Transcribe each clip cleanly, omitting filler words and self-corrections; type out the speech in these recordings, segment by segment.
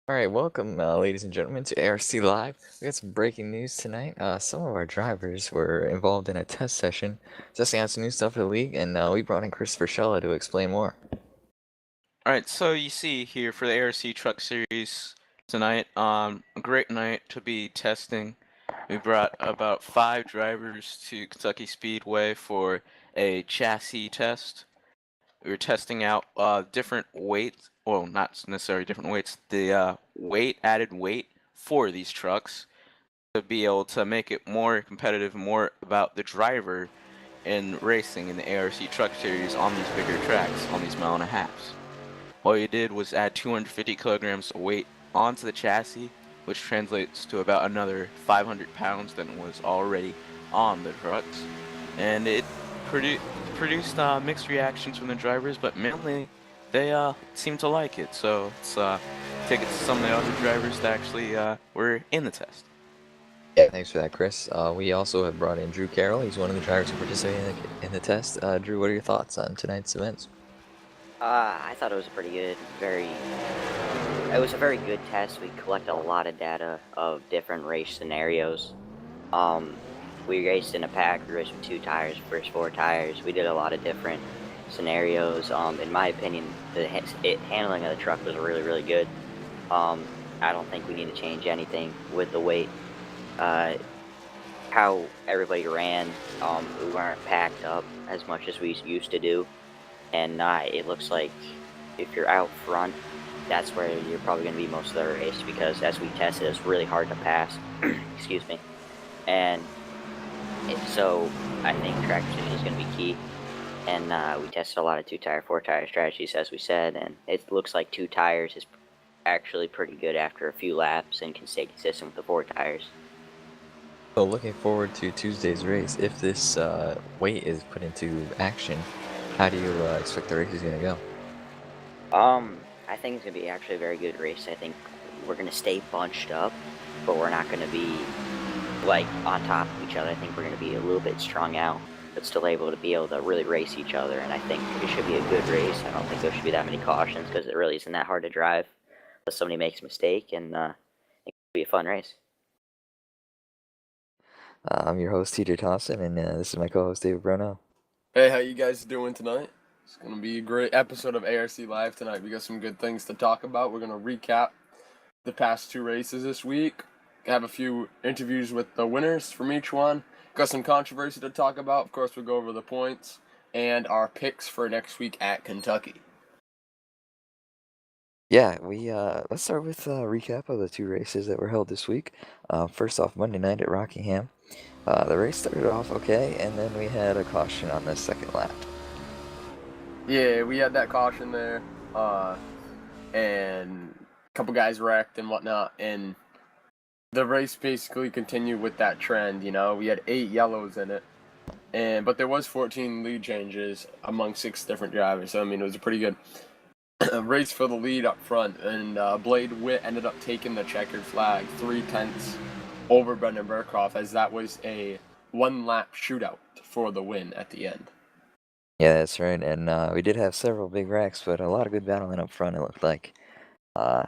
All right, welcome, ladies and gentlemen, to ARC Live. We got some breaking news tonight. Some of our drivers were involved in a test session, testing out some new stuff for the league, and we brought in Christopher Shella to explain more. All right, so you see here for the ARC Truck Series tonight, a great night to be testing. We brought about 5 drivers to Kentucky Speedway for a chassis test. We were testing out different weights, well, not necessarily different weights, the added weight for these trucks to be able to make it more competitive, more about the driver in racing in the ARC Truck Series on these bigger tracks, on these mile and a halves. All you did was add 250 kilograms of weight onto the chassis, which translates to about another 500 pounds than was already on the trucks. And it produced mixed reactions from the drivers, but mainly they seemed to like it. So let's take it to some of the other drivers that actually were in the test. Yeah, thanks for that, Chris. We also have brought in Drew Carroll. He's one of the drivers who participated in the test. Drew, what are your thoughts on tonight's events? I thought it was a pretty good, it was a very good test. We collected a lot of data of different race scenarios. Um, we raced in a pack, we raced with 2 tires versus 4 tires. We did a lot of different scenarios. In my opinion, the handling of the truck was really, really good. I don't think we need to change anything with the weight. Uh, how everybody ran, we weren't packed up as much as we used to do. And it looks like if you're out front, that's where you're probably going to be most of the race, because as we tested, it's really hard to pass. Excuse me. And so I think track position is going to be key. And we tested a lot of 2 tire, 4 tire strategies, as we said, and it looks like 2 tires is actually pretty good after a few laps and can stay consistent with the 4 tires. So, looking forward to Tuesday's race. If this weight is put into action, how do you expect the race is going to go? I think it's gonna be actually a very good race. I think we're gonna stay bunched up, but we're not gonna be like on top of each other. I think we're gonna be a little bit strung out, but still able to really race each other. And I think it should be a good race. I don't think there should be that many cautions, because it really isn't that hard to drive unless somebody makes a mistake, and it could be a fun race. I'm your host, TJ Thompson, and this is my co-host, David Bruno. Hey, how you guys doing tonight? It's gonna be a great episode of ARC Live tonight. We got some good things to talk about. We're gonna recap the past 2 races this week. Have a few interviews with the winners from each one. Got some controversy to talk about. Of course, we'll go over the points and our picks for next week at Kentucky. Yeah, we let's start with a recap of the 2 races that were held this week. First off, Monday night at Rockingham. The race started off okay, and then we had a caution on the second lap. Yeah, we had that caution there, and a couple guys wrecked and whatnot, and the race basically continued with that trend. We had 8 yellows in it, but there was 14 lead changes among 6 different drivers. So I mean, it was a pretty good race for the lead up front, and Blade Witt ended up taking the checkered flag 3/10 over Brendan Burkhoff, as that was a 1-lap shootout for the win at the end. Yeah, that's right, and we did have several big wrecks, but a lot of good battling up front, it looked like, uh,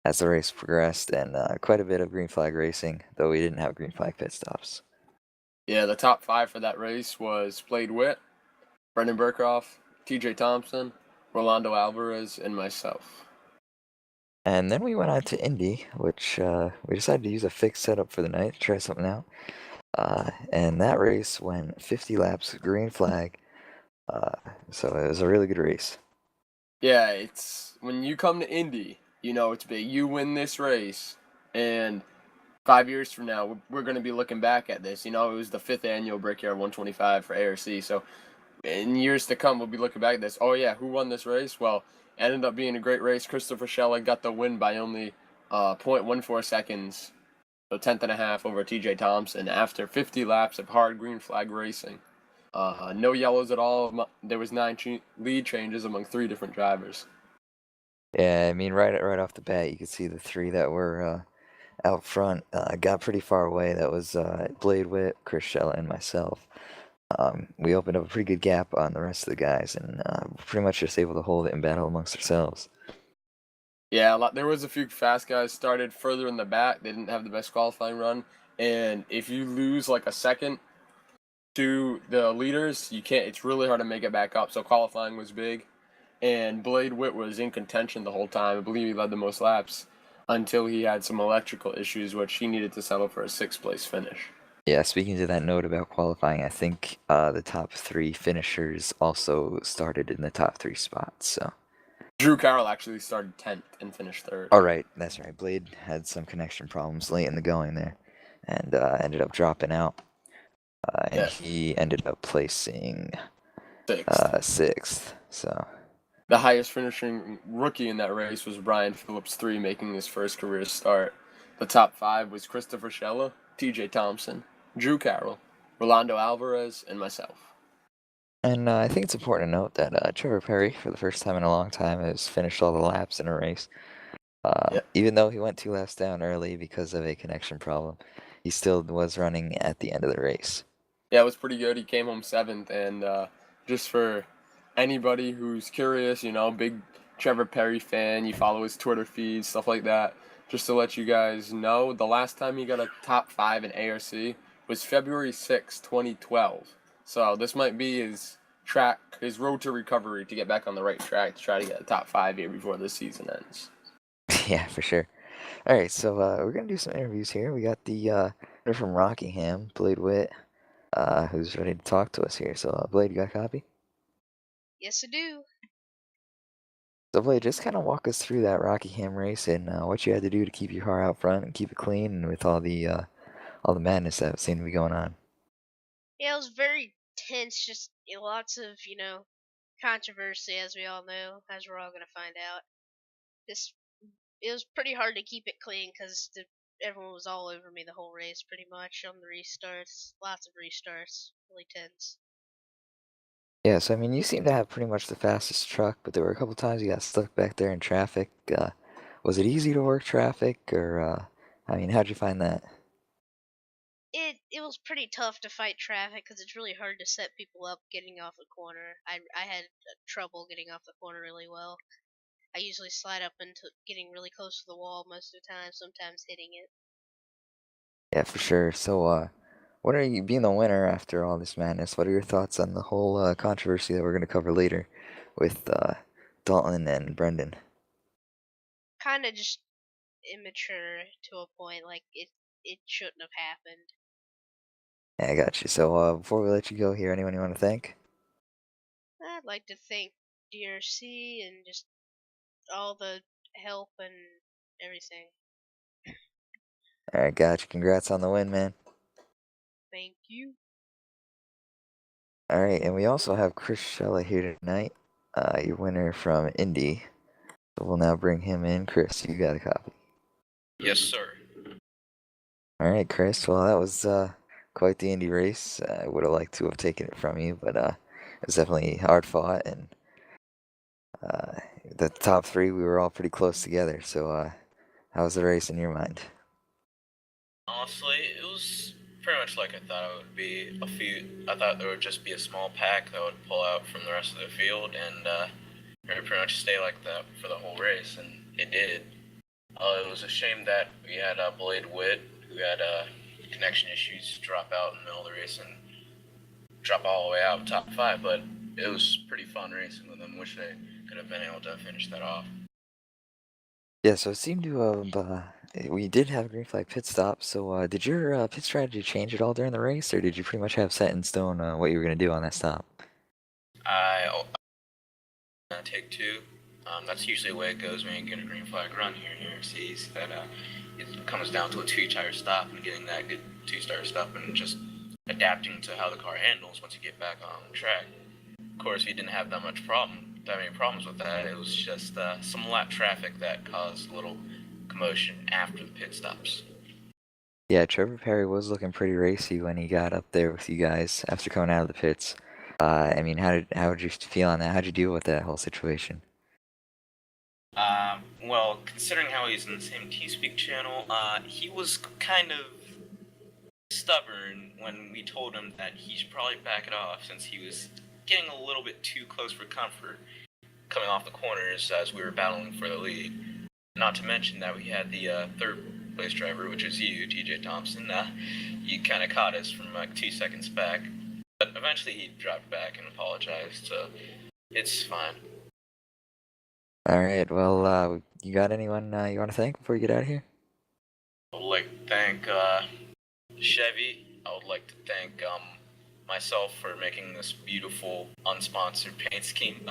as the race progressed, and quite a bit of green flag racing, though we didn't have green flag pit stops. Yeah, the top 5 for that race was Blade Witt, Brendan Burkhoff, TJ Thompson, Rolando Alvarez, and myself. And then we went on to Indy, which we decided to use a fixed setup for the night to try something out. And that race went 50 laps, green flag, uh, so it was a really good race. Yeah, it's when you come to Indy, it's big. You win this race, and 5 years from now, we're going to be looking back at this. It was the 5th annual Brickyard 125 for ARC. So in years to come, we'll be looking back at this. Oh, yeah, who won this race? Well, it ended up being a great race. Christopher Shella got the win by only 0.14 seconds, so 10th and a half over TJ Thompson after 50 laps of hard green flag racing. No yellows at all. There was 9 lead changes among 3 different drivers. Yeah, I mean, right off the bat, you could see the 3 that were out front got pretty far away. That was Blade Witt, Chris Shella, and myself. We opened up a pretty good gap on the rest of the guys, and pretty much just able to hold it in battle amongst ourselves. Yeah, there was a few fast guys started further in the back. They didn't have the best qualifying run, and if you lose like a second to the leaders, you can't. It's really hard to make it back up. So qualifying was big, and Blade Witt was in contention the whole time. I believe he led the most laps until he had some electrical issues, which he needed to settle for a sixth place finish. Yeah, speaking to that note about qualifying, I think the top three finishers also started in the top three spots. So. Drew Carroll actually started 10th and finished third. All right, that's right. Blade had some connection problems late in the going there, and ended up dropping out. And Yeah. he ended up placing Sixth. sixth. So. The highest finishing rookie in that race was Brian Phillips 3, making his first career start. The top five was Christopher Schella, TJ Thompson, Drew Carroll, Rolando Alvarez, and myself. And I think it's important to note that Trevor Perry, for the first time in a long time, has finished all the laps in a race. Yeah. Even though he went 2 laps down early because of a connection problem, he still was running at the end of the race. Yeah, it was pretty good. He came home seventh, and just for anybody who's curious, big Trevor Perry fan, you follow his Twitter feed, stuff like that. Just to let you guys know, the last time he got a top five in ARC was February 6, 2012. So this might be his road to recovery to get back on the right track to try to get a top five here before the season ends. Yeah, for sure. All right, so we're gonna do some interviews here. We got the from Rockingham, Blade Witt, who's ready to talk to us here. So, Blade, you got a copy? Yes, I do. So, Blade, just kind of walk us through that Rockingham race and what you had to do to keep your car out front and keep it clean, and with all the madness that seemed to be going on. Yeah, it was very tense. Just lots of controversy, as we all know, as we're all gonna find out. It was pretty hard to keep it clean because everyone was all over me the whole race, pretty much on the restarts. Lots of restarts. Really tense. Yeah, so I mean, you seem to have pretty much the fastest truck, but there were a couple times you got stuck back there in traffic. Was it easy to work traffic, or I mean, how'd you find that? It was pretty tough to fight traffic because it's really hard to set people up getting off the corner. I had trouble getting off the corner really well. I usually slide up into getting really close to the wall most of the time, sometimes hitting it. Yeah, for sure. So, what are you being the winner after all this madness? What are your thoughts on the whole controversy that we're going to cover later with Dalton and Brendan? Kind of just immature to a point. Like it shouldn't have happened. Yeah, I got you. So, before we let you go here, anyone you want to thank? I'd like to thank DRC and just all the help and everything. All right, got you. Congrats on the win, man. Thank you. All right, and we also have Chris Shella here tonight, your winner from Indy. So we'll now bring him in. Chris, you got a copy. Yes, sir. All right, Chris. Well, that was quite the Indy race. I would have liked to have taken it from you, but it was definitely hard fought, and the top three, we were all pretty close together. So, how was the race in your mind? Honestly, it was pretty much like I thought it would be. I thought there would just be a small pack that would pull out from the rest of the field, and it would pretty much stay like that for the whole race, and it did. It was a shame that we had Blade Witt, who had connection issues, drop out in the middle of the race and drop all the way out of top five, but it was pretty fun racing with them. Wish they could have been able to finish that off. Yeah, so it seemed to have. We did have a green flag pit stop. So, did your pit strategy change at all during the race, or did you pretty much have set in stone what you were going to do on that stop? I take two. That's usually the way it goes when you get a green flag run here in URCs. That it comes down to a two-tire stop and getting that good two-star stop and just adapting to how the car handles once you get back on the track. Of course, we didn't have that many problems with that. It was just some lap traffic that caused a little commotion after the pit stops. Yeah, Trevor Perry was looking pretty racy when he got up there with you guys after coming out of the pits. I mean, how did you feel on that? How'd you deal with that whole situation? Well, considering how he's in the same TeamSpeak channel, he was kind of stubborn when we told him that he should probably back it off since he was getting a little bit too close for comfort coming off the corners as we were battling for the lead. Not to mention that we had the third place driver, which was you, TJ Thompson. You kind of caught us from like 2 seconds back, but eventually he dropped back and apologized, so it's fine. All right. Well, you got anyone you want to thank before you get out of here? I would like to thank Chevy. I would like to thank myself for making this beautiful unsponsored paint scheme,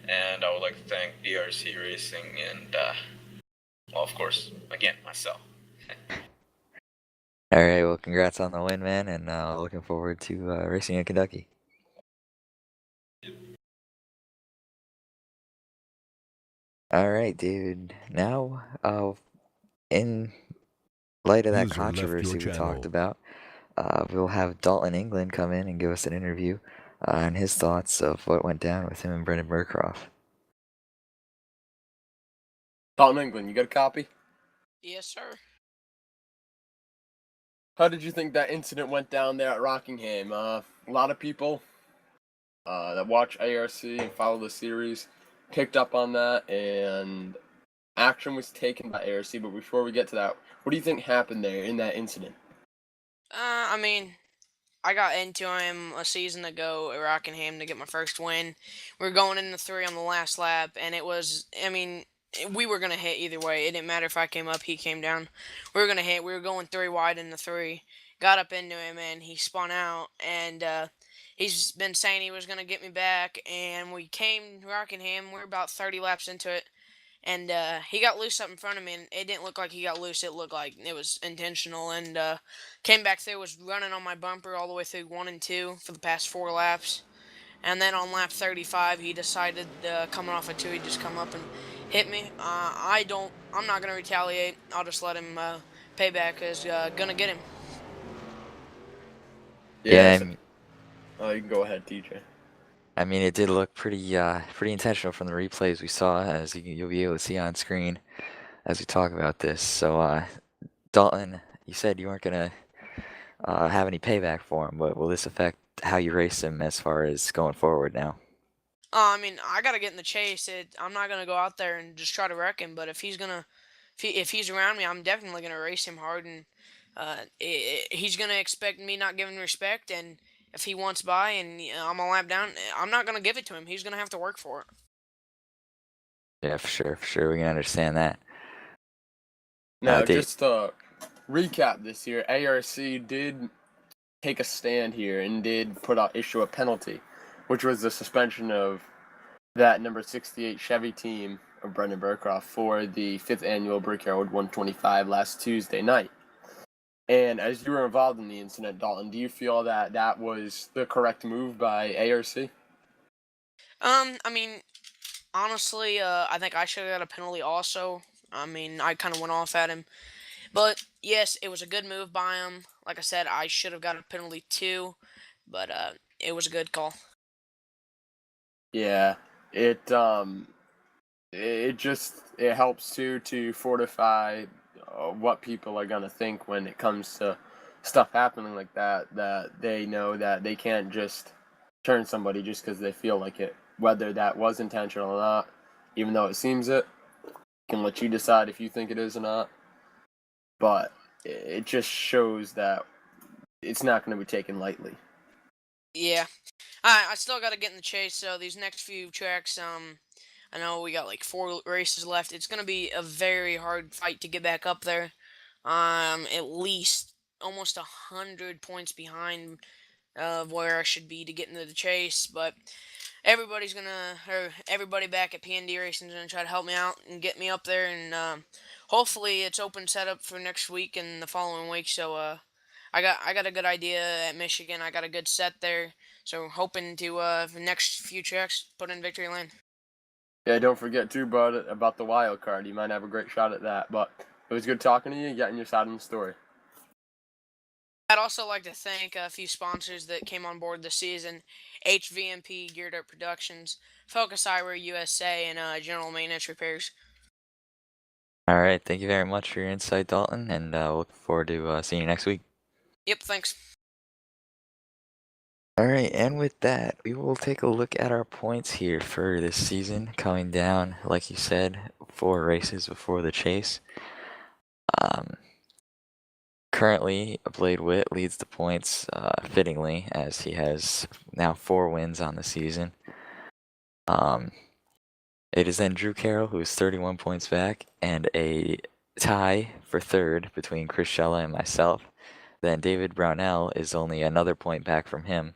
and I would like to thank DRC Racing and, well, of course, again, myself. All right. Well, congrats on the win, man, and looking forward to racing in Kentucky. All right, David. Now, in light of that User left your controversy we channel. talked about, we'll have Dalton England come in and give us an interview on his thoughts of what went down with him and Brendan Burcroft. Dalton England, you got a copy? Yes, sir. How did you think that incident went down there at Rockingham? A lot of people that watch ARC and follow the series picked up on that, and action was taken by ARC. But before we get to that, what do you think happened there in that incident? I mean, I got into him a season ago at Rockingham to get my first win. We were going in the 3 on the last lap, and it was, I mean, we were going to hit either way. It didn't matter if I came up, he came down. We were going to hit. We were going 3 wide in the 3. Got up into him, and he spun out, and he's been saying he was going to get me back, and we came to Rockingham. We were about 30 laps into it. And he got loose up in front of me, and it didn't look like he got loose. It looked like it was intentional, and came back through, was running on my bumper all the way through 1 and 2 for the past 4 laps. And then on lap 35, he decided, coming off of 2, he'd just come up and hit me. I'm not going to retaliate. I'll just let him pay back, because going to get him. Yeah, Oh, you can go ahead, TJ. I mean, it did look pretty intentional from the replays we saw, as you'll be able to see on screen as we talk about this. So, Dalton, you said you weren't gonna have any payback for him, but will this affect how you race him as far as going forward now? I mean, I gotta get in the chase. I'm not gonna go out there and just try to wreck him. But if he's around me, I'm definitely gonna race him hard, and he's gonna expect me not giving respect. And if he wants by and I'm a lap down, I'm not gonna give it to him. He's gonna have to work for it. Yeah, for sure, we can understand that. Now, Dave, just to recap this year, ARC did take a stand here and did issue a penalty, which was the suspension of that number 68 Chevy team of Brendan Burcroft for the 5th annual Brickyard 125 last Tuesday night. And as you were involved in the incident, Dalton, do you feel that that was the correct move by ARC? I mean, honestly, I think I should have got a penalty also. I mean, I kind of went off at him. But yes, it was a good move by him. Like I said, I should have got a penalty too, but it was a good call. Yeah, it it helps too to fortify what people are gonna think when it comes to stuff happening like that. That they know that they can't just turn somebody just because they feel like it, whether that was intentional or not. Even though it seems it, can let you decide if you think it is or not. But it just shows that it's not going to be taken lightly. Yeah, I still got to get in the chase. So these next few tracks, I know we got like 4 races left. It's gonna be a very hard fight to get back up there. At least almost 100 points behind of where I should be to get into the chase, but everybody back at PND Racing is gonna try to help me out and get me up there, and hopefully it's open setup for next week and the following week. So I got a good idea at Michigan. I got a good set there. So hoping to the next few tracks put in victory lane. Yeah, don't forget too about the wild card. You might have a great shot at that. But it was good talking to you, getting your side on the story. I'd also like to thank a few sponsors that came on board this season: HVMP, Geared Up Productions, Focus Eyewear USA, and General Maintenance Repairs. all right, thank you very much for your insight, Dalton, and looking forward to seeing you next week. Yep, thanks. All right, and with that, we will take a look at our points here for this season, coming down, like you said, 4 races before the chase. Currently, Blade Witt leads the points fittingly, as he has now 4 wins on the season. It is then Drew Carroll, who is 31 points back, and a tie for third between Chris Shella and myself. Then David Brownell is only another point back from him,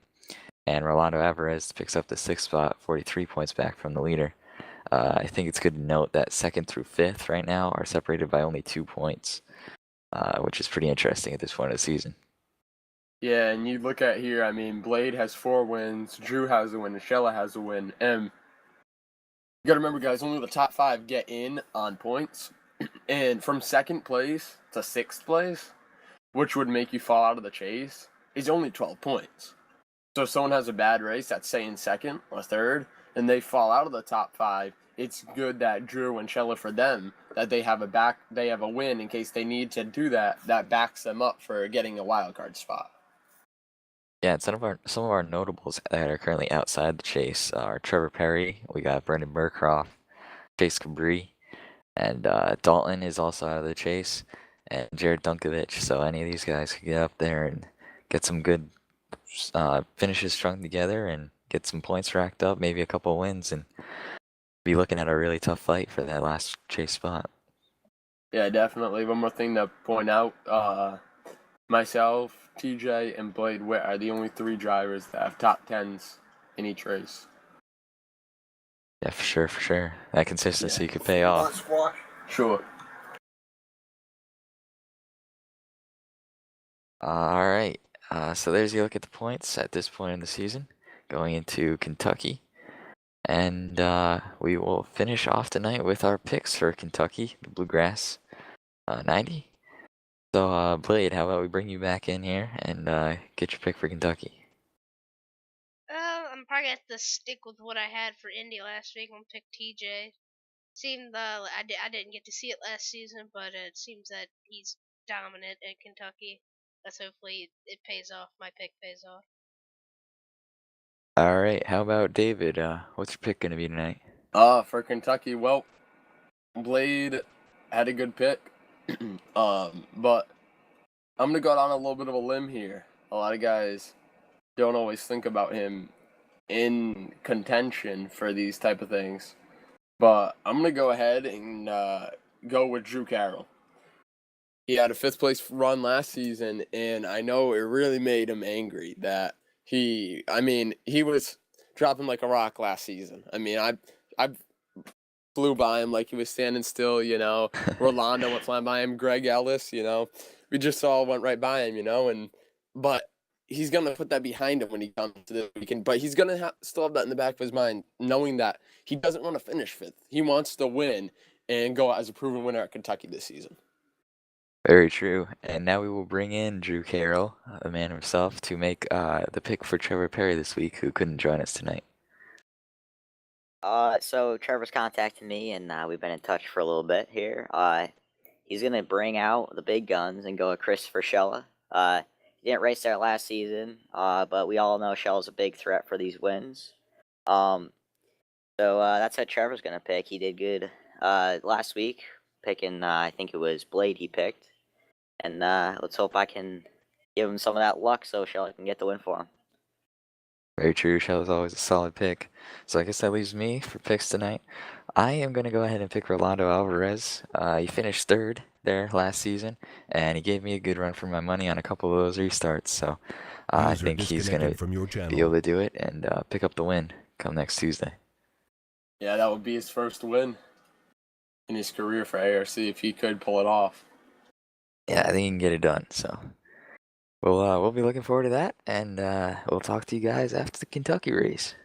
and Rolando Alvarez picks up the 6th spot, 43 points back from the leader. I think it's good to note that 2nd through 5th right now are separated by only 2 points, which is pretty interesting at this point of the season. Yeah, and you look at here, I mean, Blade has 4 wins, Drew has a win, and Shella has a win. And you got to remember, guys, only the top 5 get in on points. And from 2nd place to 6th place, which would make you fall out of the chase, is only 12 points. So if someone has a bad race that's, say, in 2nd or 3rd, and they fall out of the top 5, it's good that Drew and Shella, for them, that they have a win in case they need to do that. That backs them up for getting a wild card spot. Yeah, and some of our notables that are currently outside the chase are Trevor Perry. We got Brendan Burcroft, Chase Cabri, and Dalton is also out of the chase, and Jared Dunkovich. So any of these guys could get up there and get some good finishes strung together and get some points racked up, maybe a couple wins, and be looking at a really tough fight for that last chase spot. Yeah, definitely. One more thing to point out, myself, TJ, and Blade Witt are the only 3 drivers that have top 10s in each race. Yeah, for sure. That consistency could pay off. Sure. All right. So there's you look at the points at this point in the season, going into Kentucky. And we will finish off tonight with our picks for Kentucky, the Bluegrass 90. So, Blade, how about we bring you back in here and get your pick for Kentucky? I'm probably gonna have to stick with what I had for Indy last week. I'm gonna pick TJ. Seemed I didn't get to see it last season, but it seems that he's dominant at Kentucky. Let's hopefully it pays off. My pick pays off. All right. How about David? What's your pick going to be tonight? For Kentucky, well, Blade had a good pick. But I'm going to go down a little bit of a limb here. A lot of guys don't always think about him in contention for these type of things. But I'm going to go ahead and go with Drew Carroll. He had a 5th place run last season, and I know it really made him angry that he was dropping like a rock last season. I mean, I flew by him like he was standing still, you know. Rolando went flying by him, Greg Ellis, you know. We just all went right by him, you know, but he's going to put that behind him when he comes to this weekend. But he's going to still have that in the back of his mind, knowing that he doesn't want to finish 5th. He wants to win and go out as a proven winner at Kentucky this season. Very true. And now we will bring in Drew Carroll, the man himself, to make the pick for Trevor Perry this week, who couldn't join us tonight. So Trevor's contacted me, and we've been in touch for a little bit here. He's gonna bring out the big guns and go with Christopher Shella. He didn't race there last season, but we all know Shella's a big threat for these wins. So that's what Trevor's gonna pick. He did good last week, picking I think it was Blade he picked, and let's hope I can give him some of that luck so Shella can get the win for him. Very true. Shell is always a solid pick. So I guess that leaves me for picks tonight. I am going to go ahead and pick Rolando Alvarez. He finished 3rd there last season, and he gave me a good run for my money on a couple of those restarts. So I think he's going to be able to do it and pick up the win come next Tuesday. Yeah, that would be his first win in his career for ARC if he could pull it off. Yeah, I think he can get it done. So we'll be looking forward to that, and we'll talk to you guys after the Kentucky race.